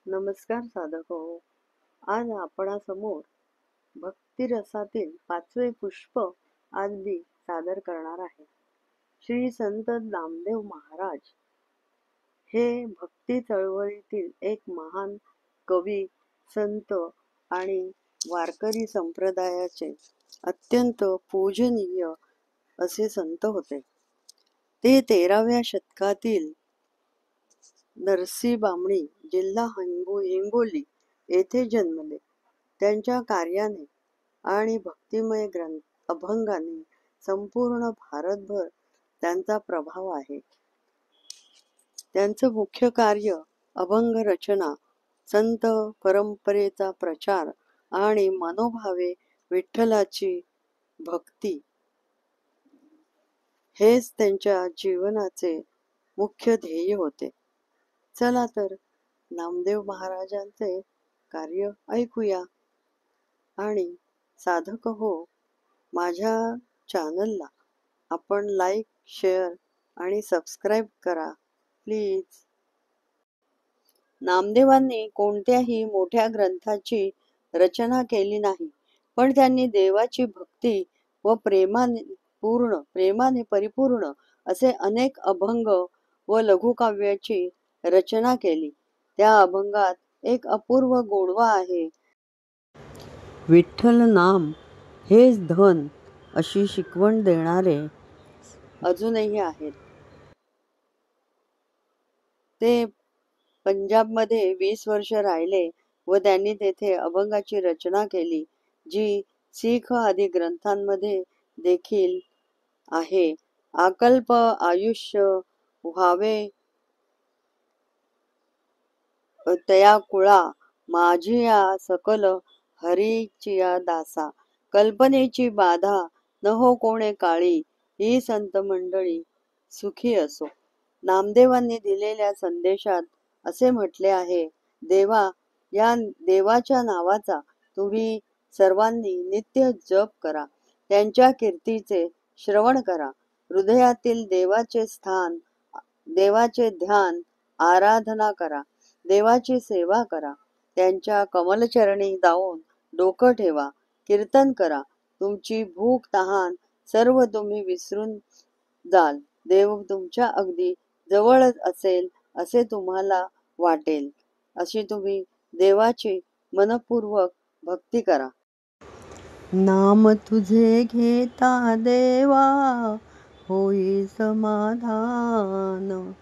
नमस्कार साधक हो. आज आपणासमोर भक्ती रसातील 5वे पुष्प आज मी सादर करणार आहे. श्री संत नामदेव महाराज हे भक्ती चळवळीतील एक महान कवी, संत आणि वारकरी संप्रदायाचे अत्यंत पूजनीय असे संत होते. ते 13व्या शतकातील नरसी-बामणी, जिल्हा हिंगोली येथे जन्मले. त्यांच्या कार्याने आणि भक्तिमय अभंगाने संपूर्ण भारतभर त्यांचा प्रभाव आहे. त्यांचं मुख्य कार्य अभंग रचना, संत परंपरेचा प्रचार आणि मनोभावे विठ्ठलाची भक्ती हेच त्यांच्या जीवनाचे मुख्य ध्येय होते. चला तर नामदेव महाराजांचे कार्य ऐकूया. आणि साधक हो, माझ्या चॅनलला आपण लाईक, शेअर आणि सबस्क्राईब करा प्लीज. नामदेवांनी कोणत्याही मोठ्या ग्रंथाची रचना केली नाही, पण त्यांनी देवाची भक्ती व प्रेमाने परिपूर्ण असे अनेक अभंग व लघुकाव्याची रचना केली. त्या अभंगात एक अपूर्व गोडवा आहे. विठ्ठल नाम हेच धन अशी शिकवण देणारे अजूनही आहेत. ते पंजाबमध्ये 20 वर्ष राहिले व त्यांनी तेथे अभंगाची रचना केली, जी शीख आदी ग्रंथांमध्ये देखील आहे. अकल्प आयुष्य व्हावे तया कुळा, माझिया सकल हरीचिया दासा, कल्पनेची बाधा न हो कोणे काळी, ही संत मंडळी सुखी असो. नामदेवांनी दिलेल्या संदेशात असे म्हटले आहे, या देवाच्या नावाचा तुम्ही सर्वांनी नित्य जप करा. त्यांच्या कीर्तीचे श्रवण करा. हृदयातील देवाचे ध्यान, आराधना करा. देवाची सेवा करा. त्यांच्या कमलचरणी जाऊन डोकं ठेवा. कीर्तन करा. तुमची भूक तहान सर्व तुम्ही विसरून जाल. देव तुमच्या अगदी जवळच असेल असे तुम्हाला वाटेल. अशी तुम्ही देवाची मनपूर्वक भक्ती करा. नाम तुझे घेता देवा होई समाधान,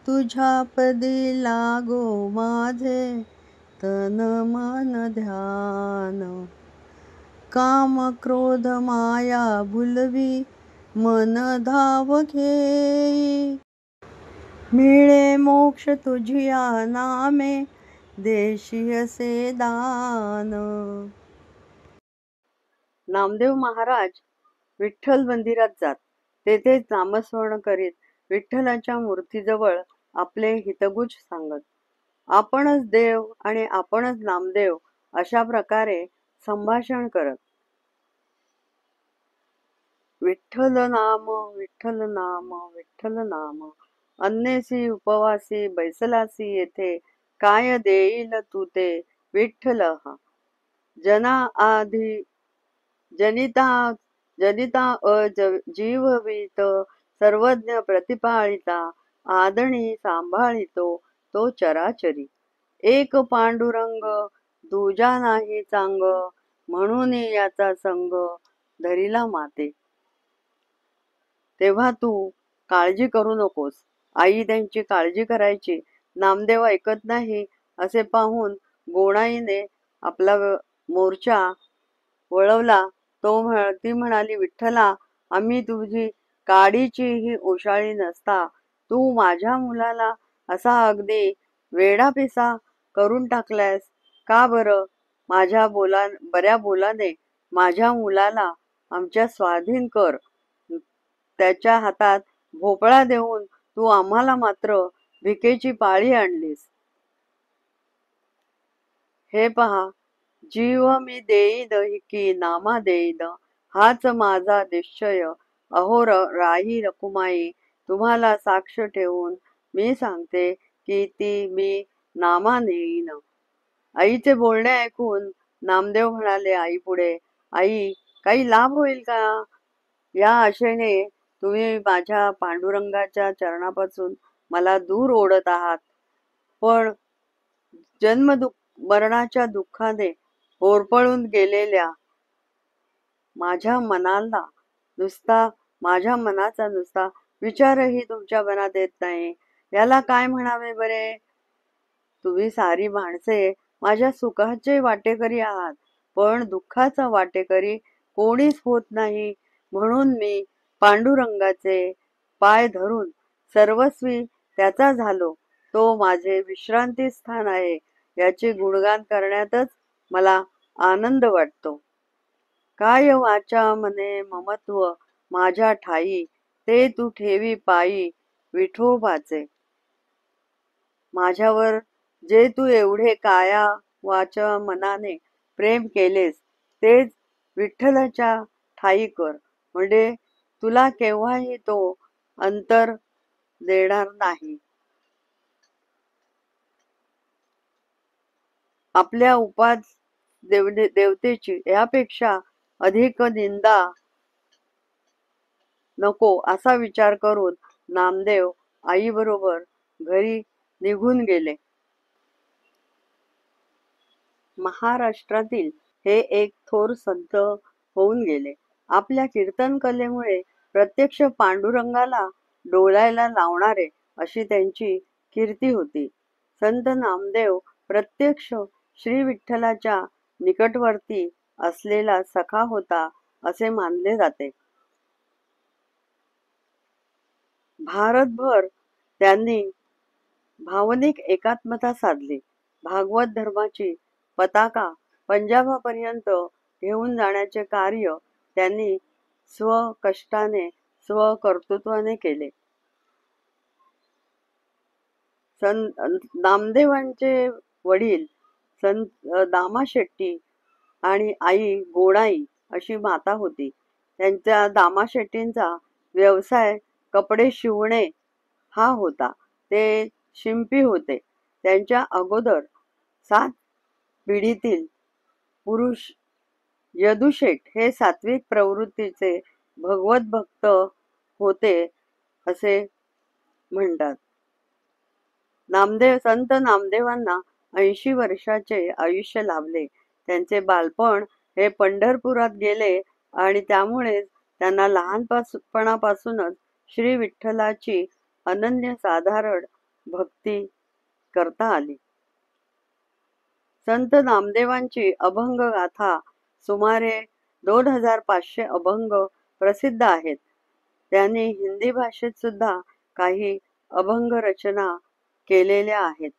तुझ्या पदी लागो माझे तन मन ध्यान, काम क्रोध माया भुलवी मन धाव घेई, मिळे मोक्ष तुझिया नामे देशी असे दान. नामदेव महाराज विठ्ठल मंदिरात जात. तेथेच नामस्मरण करीत विठ्ठलाच्या मूर्तीजवळ आपले हितगुज सांगत. आपणच देव आणि आपणच नामदेव अशा प्रकारे संभाषण करत. विठ्ठल नाम, विठ्ठल नाम, विठ्ठल नाम, अन्नेसी उपवासी बैसलासी येथे, काय देईल तू ते विठ्ठल हा. जनिता जीववित, सर्वज्ञ प्रतिपाळिता, आदणी सांभाळितो तो चराचरी. एक पांडुरंग दुजा नाही चांग, म्हणून याचा संग धरिला माते. तेव्हा तू काळजी करू नकोस. आई त्यांची काळजी करायची. नामदेव ऐकत नाही असे पाहून गोणाईने आपला मोर्चा वळवला. ती म्हणाली, विठ्ठला, आम्ही तुझी काडीचीही ओशाळी नसता तू माझ्या मुलाला असा अगदी वेडापिसा करून टाकलायस का बरं? माझ्या बऱ्या बोलाने माझ्या मुलाला आमच्या स्वाधीन कर. त्याच्या हातात भोपळा देऊन तू आम्हाला मात्र भिकेची पाळी आणलीस. हे पहा, जीव मी देईद की नामा देईद, हाच माझा निश्चय. अहो राही रखुमाई, तुम्हाला साक्ष ठेवून मी सांगते की ती मी नामाने येईन. आईचे बोलणे ऐकून नामदेव म्हणाले आई पुढे, आई, काही लाभ होईल का? या आशेने तुम्ही माझ्या पांडुरंगाच्या चरणापासून मला दूर ओढत आहात. पण जन्म मरणाच्या दुःखाने होरपळून गेलेल्या माझ्या मनाला नुसता माझ्या मनाचा नुसता विचारही तुमच्या मनात येत नाही. याला काय म्हणावे बरे? तुम्ही सारी माणसे माझ्या सुखाचे वाटेकरी आहात, पण दुःखाचा वाटेकरी कोणीच होत नाही. म्हणून मी पांडुरंगाचे पाय धरून सर्वस्वी त्याचा झालो. तो माझे विश्रांती स्थान आहे, याचे गुणगान करण्यातच मला आनंद वाटतो. काय वाचा मने ममत्व माझ्या ठाई, ते तू ठेवी पायी विठोबाचे. माझ्यावर जे तू एवढे काया वाचा मनाने प्रेम केलेस, तेच विठ्ठलाच्या ठाई कर, म्हणजे तुला केव्हाही तो अंतर देणार नाही. आपल्या देवतेची यापेक्षा अधिक निंदा नको असा विचार करून नामदेव आईबरोबर घरी निघून गेले. महाराष्ट्रातील हे एक थोर संत होऊन गेले. आपल्या कीर्तन कलेमुळे प्रत्यक्ष पांडुरंगाला डोलायला लावणारे अशी त्यांची कीर्ती होती. संत नामदेव प्रत्यक्ष श्री विठ्ठलाच्या निकटवर्ती असलेला सखा होता असे मानले जाते. भारतभर त्यांनी भावनिक एकात्मता साधली. भागवत धर्माची पताका पंजाबापर्यंत घेऊन जाण्याचे कार्य त्यांनी स्वकष्टाने स्वकर्तृत्वाने केले. नामदेवांचे वडील दामा शेट्टी आणि आई गोणाई अशी माता होती. त्यांच्या दामा शेट्टींचा व्यवसाय कपडे शिवणे हा होता. ते शिंपी होते. त्यांच्या अगोदर 7 पिढीतील पुरुष यदुशेठ हे सात्विक प्रवृत्तीचे भगवत भक्त होते असे म्हणतात. संत नामदेवांना 80 वर्षाचे आयुष्य लाभले. त्यांचे बालपण हे पंढरपुरात गेले आणि त्यामुळेच त्यांना लहानपणापासूनच श्री विठ्ठलाची अनन्यसाधारण भक्ती करता आली. संत नामदेवांची अभंग गाथा सुमारे 2500 अभंग प्रसिद्ध आहेत. त्यांनी हिंदी भाषेत सुद्धा काही अभंग रचना केलेल्या आहेत.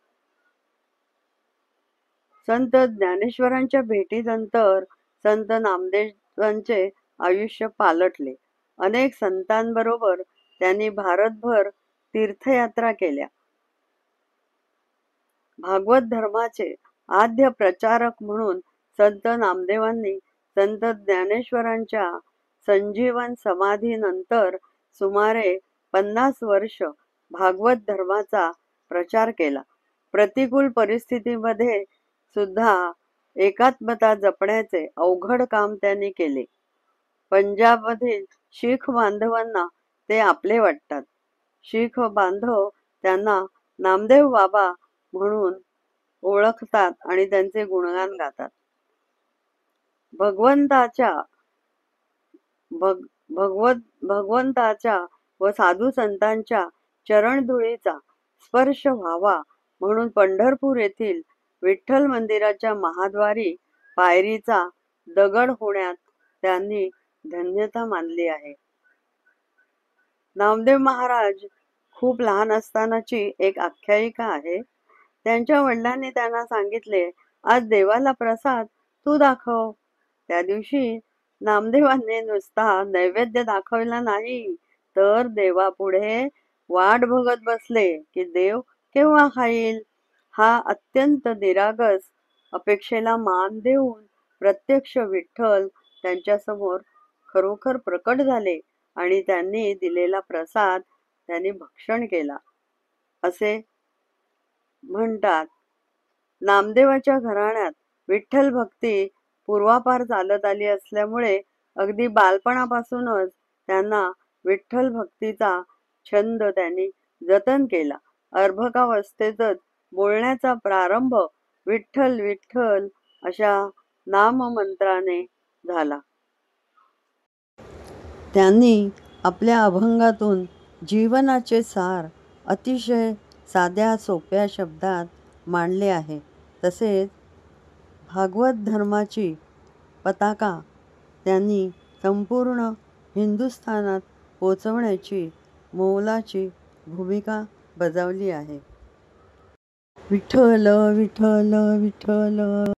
संत ज्ञानेश्वरांच्या भेटीनंतर संत नामदेवांचे आयुष्य पालटले. अनेक संतांबरोबर त्यांनी भारतभर तीर्थयात्रा केल्या. भागवत धर्माचे आद्य प्रचारक म्हणून संत नामदेवांनी संत ज्ञानेश्वरांच्या संजीवन समाधीनंतर सुमारे 50 वर्ष भागवत धर्माचा प्रचार केला. प्रतिकूल परिस्थितीमध्ये सुद्धा एकात्मता जपण्याचे अवघड काम त्यांनी केले. पंजाबमधील शीख बांधवांना ते आपले वाटतात. शीख बांधव त्यांना नामदेव बाबा म्हणून ओळखतात आणि त्यांचे गुणगान गातात. भगवंताच्या व साधू संतांच्या चरणधुळीचा स्पर्श व्हावा म्हणून पंढरपूर येथील विठ्ठल मंदिराच्या महाद्वारी पायरीचा दगड होण्यात त्यांनी धन्यता मानली आहे. नामदेव महाराज खूप लहान असतानाची एक आख्यायिका आहे. त्यांच्या वडिलांनी त्यांना सांगितले, आज देवाला प्रसाद तू दाखव. त्या दिवशी नामदेवांनी नुसता नैवेद्य दाखवला नाही, तर देवापुढे वाट बघत बसले की देव केव्हा खाईल. हा अत्यंत निरागस अपेक्षेला मान देऊन प्रत्यक्ष विठ्ठल त्यांच्यासमोर खरोखर प्रकट झाले आणि त्यांनी दिलेला प्रसाद त्यांनी भक्षण केला असे म्हणतात. नामदेवाच्या घराण्यात विठ्ठल भक्ती पूर्वापार चालत आली असल्यामुळे अगदी बालपणापासूनच त्यांना विठ्ठल भक्तीचा छंद त्यांनी जतन केला. अर्भकावस्थेतच बोलण्याचा प्रारंभ विठ्ठल विठ्ठल अशा नाममंत्राने झाला. त्यांनी आपल्या अभंगातून जीवनाचे सार अतिशय साध्या सोप्या शब्दात मांडले आहे. तसेच भागवत धर्माची पताका त्यांनी संपूर्ण हिंदुस्थानात पोचवण्याची मोलाची भूमिका बजावली आहे. विठ्ठल विठ्ठल विठ्ठल